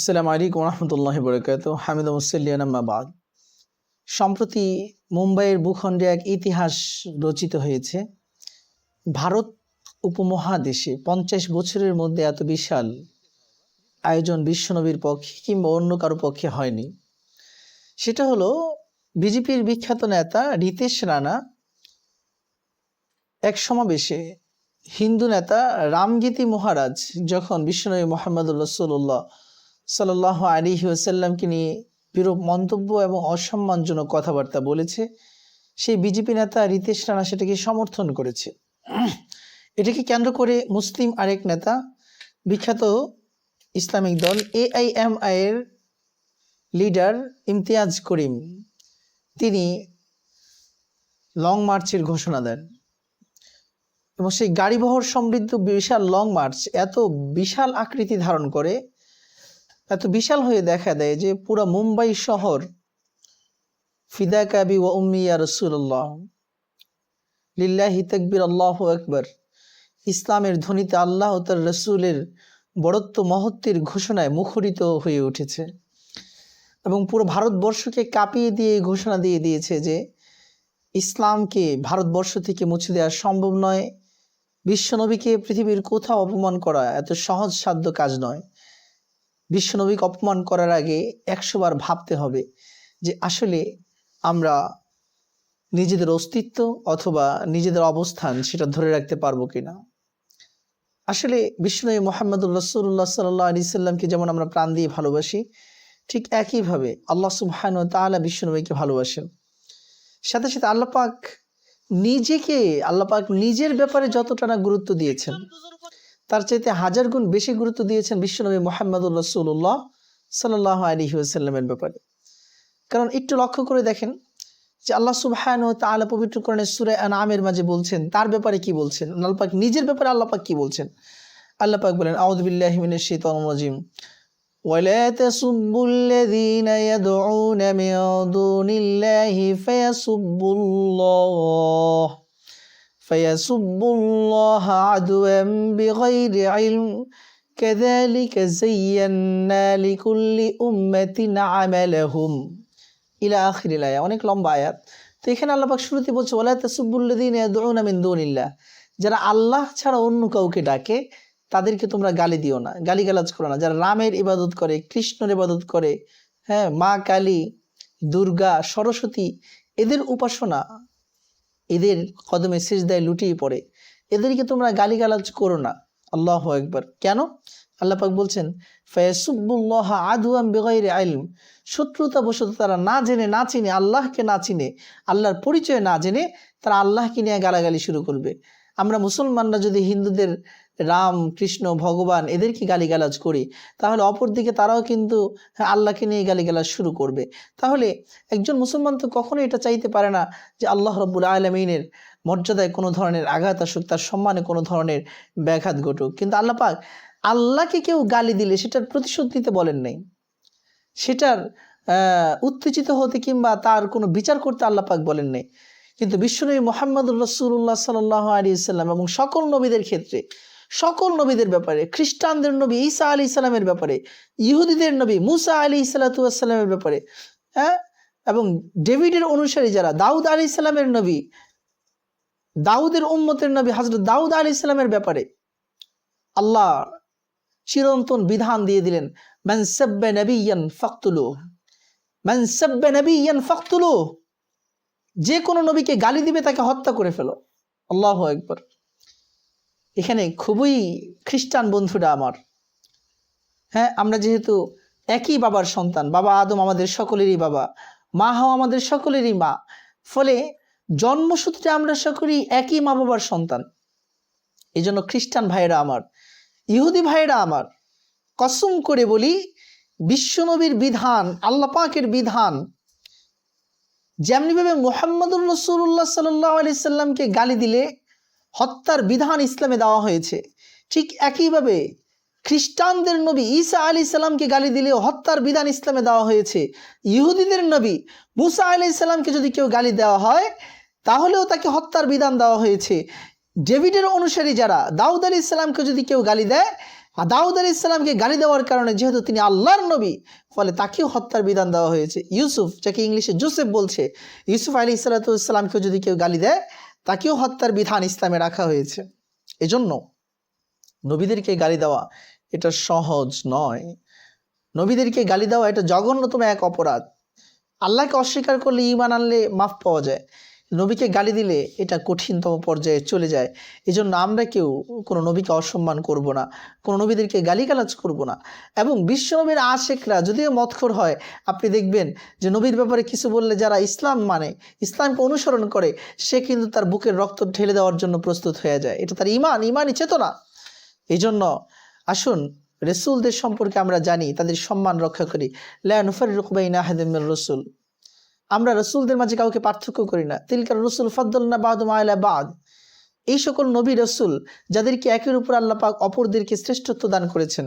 আসসালামু আলাইকুম রহমতুল্লাহি বরকাতুহু হামিদুম মুসাল্লিয়ান আম্মা বাদ। সম্প্রতি মুম্বাইয়ের ভূখণ্ডে এক ইতিহাস রচিত হয়েছে। ভারত উপমহাদেশে 50 বছরের মধ্যে এত বিশাল আয়োজন বিশ্বনবীর পক্ষে কিংবা অন্য কারো পক্ষে হয়নি। সেটা হলো বিজেপির বিখ্যাত নেতা রিতেশ রানা এক সমাবেশে হিন্দু নেতা রামগীতি মহারাজ যখন বিশ্বনবী মুহাম্মদুর রাসূলুল্লাহ সাল্লাল্লাহু আলাইহি ওয়াসাল্লামকে নিয়ে বিরূপ মন্তব্য এবং অসম্মানজনক কথাবার্তা বলেছে, সেই বিজেপি নেতা রিতেশ রানা সেটাকে সমর্থন করেছে। এটাকে কেন্দ্র করে মুসলিম আরেক নেতা বিখ্যাত ইসলামিক দল AIMI এর লিডার ইমতিয়াজ করিম তিনি লং মার্চের ঘোষণা দেন এবং সেই গাড়িবহর সমৃদ্ধ বিশাল লং মার্চ এত বিশাল আকৃতি ধারণ করে, এত বিশাল হয়ে দেখা দেয় যে পুরা মুম্বাই শহর ফিদা কাবি ওয়া উম্মি ইয়া রাসূলুল্লাহ লিল্লাহি তাকবীর আল্লাহু আকবার, ইসলামের ধ্বনিতে আল্লাহ ও তার রাসূলের বড়ত্ব মহত্বের ঘোষণায় মুখরিত হয়ে উঠেছে এবং পুরো ভারতবর্ষকে কাঁপিয়ে দিয়ে ঘোষণা দিয়ে দিয়েছে যে ইসলামকে ভারতবর্ষ থেকে মুছে দেওয়া সম্ভব নয়। বিশ্বনবীকে পৃথিবীর কোথাও অপমান করা এত সহজসাধ্য কাজ নয়। বিশ্বনবীকে অপমান করার আগে 100 বার ভাবতে হবে যে আসলে আমরা নিজেদের অস্তিত্ব অথবা নিজেদের অবস্থান সেটা ধরে রাখতে পারবো কিনা। আসলে বিশ্বনবী মুহাম্মদুর রাসূলুল্লাহ সাল্লাল্লাহু আলাইহি সাল্লামকে যেমন আমরা প্রাণ দিয়ে ভালোবাসি, ঠিক একইভাবে আল্লাহ সুবহানাহু ওয়া তাআলা বিশ্বনবীকে ভালোবাসেন। সাথে সাথে আল্লাহ পাক নিজের ব্যাপারে যতটা না গুরুত্ব দিয়েছেন তার চাইতে 1000 গুণ বেশি গুরুত্ব দিয়েছেন বিশ্বনবী মুহাম্মদুর রাসূলুল্লাহ সাল্লাল্লাহু আলাইহি ওয়াসাল্লামের ব্যাপারে। কারণ একটু লক্ষ্য করে দেখেন যে আল্লাহ সুবহানাহু ওয়া তাআলা পবিত্র কোরআনে সূরা আনআমের মাঝে বলছেন তার ব্যাপারে কি বলছেন, আল্লাহ পাক নিজের ব্যাপারে আল্লাহ পাক কি বলছেন। আল্লাহ পাক বলেন আউযু বিল্লাহি মিনাশ শাইতানির রাজিম ওয়ালা তাসুব্বুল্লাযীনা ইয়াদউনা মিন দুনিল্লাহি ফায়াসুব্বুল্লাহ আদওয়ান বিগাইরি ইলম কাযালিকা যায়্যানা লিকুল্লি উম্মাতিন আমালাহুম ইলা আখিরিল আয়াত। অনেক লম্বা আয়াত। তো এখানে আল্লাহ পাক শুরুতে বলছে ওয়ালা তাসুব্বুল্লাযীনা ইয়াদউনা মিন দুনিল্লাহ, যারা আল্লাহ ছাড়া অন্য কাউকে ডাকে তাদেরকে তোমরা গালি দিও না, গালিগালাজ করো না। যারা রামের ইবাদত করে, কৃষ্ণের ইবাদত করে, হ্যাঁ, মা কালী, দুর্গা, সরস্বতী, এদের উপাসনা, এদের কদমে সিজদায় লুটিয়ে পড়ে, এদেরকে তোমরা গালিগালাজ করো না। আল্লাহু আকবার। কেন? আল্লাহ পাক বলছেন ফায়াসুব্বুল্লাহ আদওয়ান বিগাইরি ইলম, শত্রুতা বশত তারা না জেনে না চিনে, আল্লাহকে না চিনে, আল্লাহর পরিচয় না জেনে তারা আল্লাহকে নিয়ে গালাগালি শুরু করবে। আমরা মুসলমানরা যদি হিন্দুদের রাম, কৃষ্ণ, ভগবান এদেরকে গালিগালাজ করি, তাহলে অপরদিকে তারাও কিন্তু আল্লাহকে নিয়ে গালিগালাজ শুরু করবে। তাহলে একজন মুসলমান তো কখনোই এটা চাইতে পারে না যে আল্লাহ রাব্বুল আলামিনের মর্যাদায় কোনো ধরনের আঘাত আসুক, তার সম্মানে কোনো ধরনের ব্যাঘাত ঘটুক। কিন্তু আল্লাহ পাক আল্লাহকে কেউ গালি দিলে সেটার প্রতিশোধ নিতে বলেন নাই, সেটার উত্তেজিত হতে কিংবা তার কোনো বিচার করতে আল্লাহ পাক বলেন নাই। কিন্তু বিশ্বনবী মুহাম্মদুর রাসূলুল্লাহ সাল্লাল্লাহু আলাইহি সাল্লাম এবং সকল নবীদের ক্ষেত্রে, সকল নবীদের ব্যাপারে, খ্রিস্টানদের নবী ঈসা আলাইহিস সালামের ব্যাপারে, ইহুদিদের নবী মুসা আলাইহিস সালামের ব্যাপারে, হ্যাঁ, এবং ডেভিডের অনুসারী যারা, দাউদ আলাইহিস সালামের নবী, দাউদের উম্মতের নবী হযরত দাউদ আলাইহিস সালামের ব্যাপারে আল্লাহ চিরন্তন বিধান দিয়ে দিলেন মান সাব্বা নাবিয়্যান ফাকতুলুহু, মান সাব্বা নাবিয়্যান ফাকতুলুহু, যে কোনো নবীকে গালি দিবে তাকে হত্যা করে ফেলো। আল্লাহু আকবার। এখানে খুবই খ্রিস্টান বন্ধুরা আমার, হ্যাঁ, আমরা যেহেতু একই বাবার সন্তান, বাবা আদম আমাদের সকলেরই বাবা, মা হাওয়া আমাদের সকলেরই মা, ফলে জন্মসূত্রে আমরা সকলেই একই মা বাবার সন্তান। এই জন্য খ্রিস্টান ভাইয়েরা আমার, ইহুদি ভাইয়েরা আমার, কসম করে বলি বিশ্বনবীর বিধান, আল্লাহ পাকের বিধান, যেমনিভাবে মুহাম্মদুর রাসূলুল্লাহ সাল্লাল্লাহু আলাইহি সাল্লামকে গালি দিলে হত্যার বিধান ইসলামে দেওয়া হয়েছে, ঠিক একইভাবে খ্রিস্টানদের নবী ঈসা আলাইহিস সালামকে গালি দিলেও হত্যার বিধান ইসলামে দেওয়া হয়েছে। ইহুদিদের নবী মুসা আলাইহিস সালামকে যদি কেউ গালি দেওয়া হয় তাহলেও তাকে হত্যার বিধান দেওয়া হয়েছে। ডেভিডের অনুসারী যারা, দাউদ আলাইহিস সালামকে যদি কেউ গালি দেয়, আর দাউদ আলাইহিস সালামকে গালি দেওয়ার কারণে যেহেতু তিনি আল্লাহর নবী, ফলে তাকেও হত্যার বিধান দেওয়া হয়েছে। ইউসুফ, যাকে ইংলিশে জোসেফ বলছে, ইউসুফ আলাইহিস সালামকেও যদি কেউ গালি দেয় তাকেও হত্যার বিধান ইসলামে রাখা হয়েছে। এজন্য নবীদেরকে গালি দেওয়া এটা সহজ নয়। নবীদেরকে গালি দেওয়া এটা জঘন্যতম এক অপরাধ। আল্লাহকে অস্বীকার করলে, ঈমান আনলে মাফ পাওয়া যায়, নবীকে গালি দিলে এটা কঠিনতম পর্যায়ে চলে যায়। এজন্য আমরা কেউ কোনো নবীকে অসম্মান করব না, কোনো নবীদেরকে গালিগালাজ করব না। এবং বিশ্বনবীর আশেকরা যদিও মদখোর হয়, আপনি দেখবেন যে নবীর ব্যাপারে কিছু বললে যারা ইসলাম মানে, ইসলামকে অনুসরণ করে, সে কিন্তু তার বুকের রক্ত ঢেলে দেওয়ার জন্য প্রস্তুত হয়ে যায়। এটা তার ইমানই চেতনা। এই জন্য আসুন রসুলদের সম্পর্কে আমরা জানি, তাদের সম্মান রক্ষা করি। লা নুফাররিকু বাইনা আহাদিন মির রাসূল, আমরা রসুলদের মাঝে কাউকে পার্থক্য করি না। তিলকা রসুল ফাদ্দালনা বা'দুহুম আলা বা'দ, এই সকল নবী রসুল যাদেরকে একের উপর আল্লাহ পাক অপরদেরকে শ্রেষ্ঠত্ব দান করেছেন।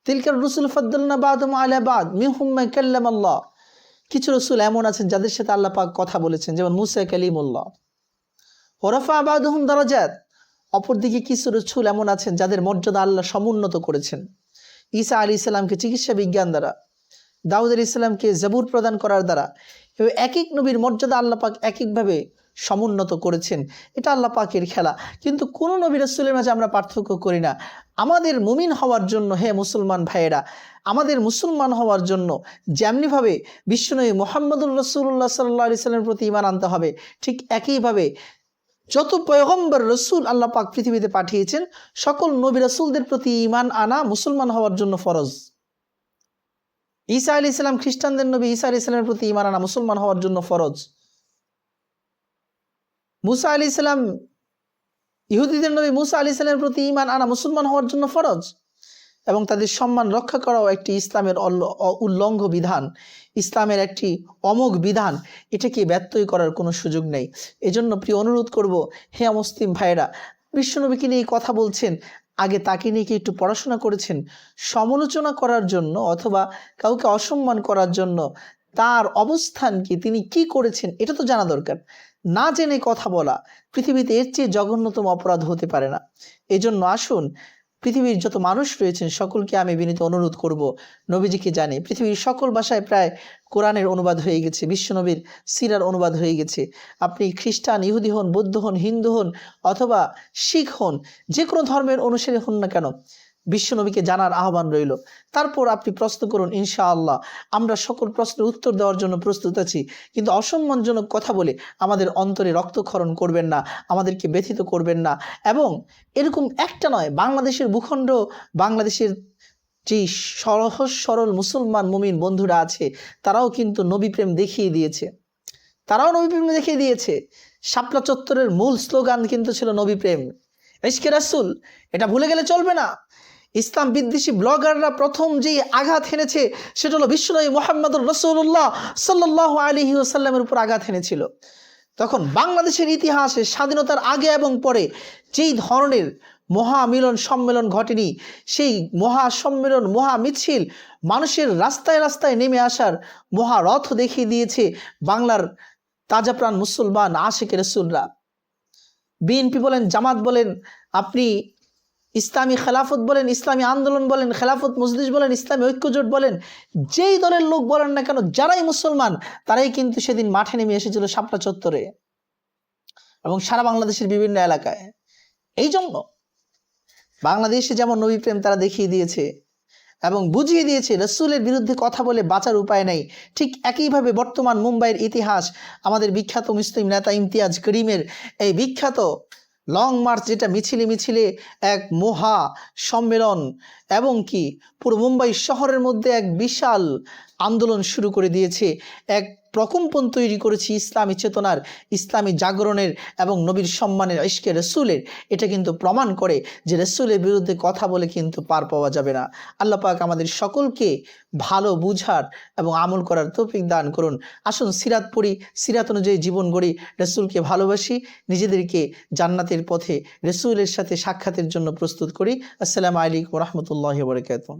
তিলকা রসুল ফাদ্দালনা বা'দুহুম আলা বা'দ মিনহুম মান কাল্লামাল্লাহ, কিছু রসুল এমন আছেন যাদের সাথে আল্লাহ পাক কথা বলেছেন, যেমন মুসা কালিমুল্লাহ। ওয়া রাফা'a বা'দুহুম দারাজাত, অপরদিকে কিছু রসুল এমন আছেন যাদের মর্যাদা আল্লাহ সমুন্নত করেছেন। ঈসা আলাইহিস সালামকে চিকিৎসা বিজ্ঞান দ্বারা, দাউদ আলাইহিস সালামকে জাবুর প্রদান করার দ্বারা, এক এক নবীর মর্যাদা আল্লাহ পাক এক একভাবে সমুন্নত করেছেন। এটা আল্লাহ পাকের খেলা। কিন্তু কোনো নবী রাসূলের মাঝে আমরা পার্থক্য করি না। আমাদের মুমিন হওয়ার জন্য, হে মুসলমান ভাইয়েরা, আমাদের মুসলমান হওয়ার জন্য যেমনিভাবে বিশ্বনবী মুহাম্মদুর রাসূলুল্লাহ সাল্লাল্লাহু আলাইহি সাল্লামের প্রতি ঈমান আনতে হবে, ঠিক একইভাবে যত পয়গম্বর রসুল আল্লাহ পাক পৃথিবীতে পাঠিয়েছেন, সকল নবী রাসূলদের প্রতি ঈমান আনা মুসলমান হওয়ার জন্য ফরজ। ঈসা আলাইহিস সালাম খ্রিস্টানদের নবী, ঈসা আলাইহিস সালামের প্রতি ঈমান আনা মুসলমান হওয়ার জন্য ফরজ। মুসা আলাইহিস সালাম ইহুদিদের নবী, মুসা আলাইহিস সালামের প্রতি ঈমান আনা মুসলমান হওয়ার জন্য ফরজ। এবং তাদের সম্মান রক্ষা করাও একটি ইসলামের উল্লঙ্ঘ বিধান, ইসলামের একটি অমোঘ বিধান। এটাকে ব্যত্যয় করার কোনো সুযোগ নেই। এজন্য প্রিয় অনুরোধ করব, হে মুসলিম ভাইয়েরা, বিশ্বনবীকে নিয়ে কথা বলছেন, আগে তাকে নিয়ে কি একটু পড়াশোনা করেছেন? সমালোচনা করার জন্য অথবা কাউকে অসম্মান করার জন্য তার অবস্থান কি, তিনি কি করেছেন, এটা তো জানা দরকার। না জেনে কথা বলা পৃথিবীতে এর চেয়ে জঘন্যতম অপরাধ হতে পারে না। এজন্য আসুন, পৃথিবীর যত মানুষ রয়েছেন সকলকে আমি বিনীত অনুরোধ করব, নবীজিকে জানে। পৃথিবীর সকল ভাষায় প্রায় কোরআনের অনুবাদ হয়ে গেছে, বিশ্বনবীর সিরার অনুবাদ হয়ে গেছে। আপনি খ্রিস্টান, ইহুদি হন, বৌদ্ধ হন, হিন্দু হন অথবা শিখ হন, যে কোনো ধর্মের অনুসারী হন না কেন, বিশ্বনবীকে জানার আহ্বান রইল। তারপর আপনি প্রশ্ন করুন, ইনশাআল্লাহ আমরা সকল প্রশ্নের উত্তর দেওয়ার জন্য প্রস্তুত আছি। কিন্তু অসম্মানজনক কথা বলে আমাদের অন্তরে রক্তক্ষরণ করবেন না, আমাদেরকে ব্যথিত করবেন না। এবং এরকম একটা নয়, বাংলাদেশের ভূখণ্ড, বাংলাদেশের যেই সহজ সরল মুসলমান মুমিন বন্ধুরা আছে, তারাও কিন্তু নবী প্রেম দেখিয়ে দিয়েছে। শাপলা চত্বরের মূল স্লোগান কিন্তু ছিল নবী প্রেম, ইশকে রাসূল। এটা ভুলে গেলে চলবে না। ইসলাম বিদ্বেষী ব্লগাররা প্রথম যেই আঘাত হেনেছে সেটা হলো বিশ্বনবী মুহাম্মদুর রাসূলুল্লাহ সাল্লাল্লাহু আলাইহি ওয়াসাল্লামের উপর আঘাত হেনেছিল। তখন বাংলাদেশের ইতিহাসে স্বাধীনতার আগে এবং পরে যেই ধরনের মহামিলন সম্মেলন ঘটেনি, সেই মহাসম্মেলন, মহামিছিল, মানুষের রাস্তায় রাস্তায় নেমে আসার মহারথ দেখিয়ে দিয়েছে বাংলার তাজা প্রাণ মুসলমান আশিকে রাসূলরা। বিএনপি বলেন, জামাত বলেন, আপনি ইসলামী খেলাফত বলেন, ইসলামী আন্দোলন বলেন, খেলাফত মজলিস বলেন, ইসলামী ঐক্যজোট বলেন, যেই দলের লোক বলেন না কেন, যারাই মুসলমান তারাই কিন্তু সেদিন মাঠে নেমে এসেছিল শাপলা চত্বরে এবং সারা বাংলাদেশের বিভিন্ন এলাকায়। এই জন্য বাংলাদেশে যেমন নবী প্রেম তারা দেখিয়ে দিয়েছে এবং বুঝিয়ে দিয়েছে রাসূলের বিরুদ্ধে কথা বলে বাঁচার উপায় নেই, ঠিক একইভাবে বর্তমান মুম্বাইয়ের ইতিহাস, আমাদের বিখ্যাত মুসলিম নেতা ইমতিয়াজ করিমের এই বিখ্যাত লং মার্চ, যেটা মিছিলে মিছিলে এক মহা সম্মেলন এবং কি পুরো মুম্বাই শহরের মধ্যে এক বিশাল আন্দোলন শুরু করে দিয়েছে, এক প্রকম্পন তৈরি করেছে ইসলামী চেতনার, ইসলামী জাগরণের এবং নবীর সম্মানের, ইশকে রাসূলের। এটা কিন্তু প্রমাণ করে যে রাসূলের বিরুদ্ধে কথা বলে কিন্তু পার পাওয়া যাবে না। আল্লাহ পাক আমাদের সকলকে ভালো বুঝার এবং আমল করার তৌফিক দান করুন। আসুন সিরাত পড়ি, সিরাত অনুযায়ী জীবন গড়ি, রাসূলকে ভালোবাসি, নিজেদেরকে জান্নাতের পথে রাসূলের সাথে সাক্ষাতের জন্য প্রস্তুত করি। আসসালামু আলাইকুম ওয়া রাহমাতুল্লাহি ওয়া বারাকাতুহু।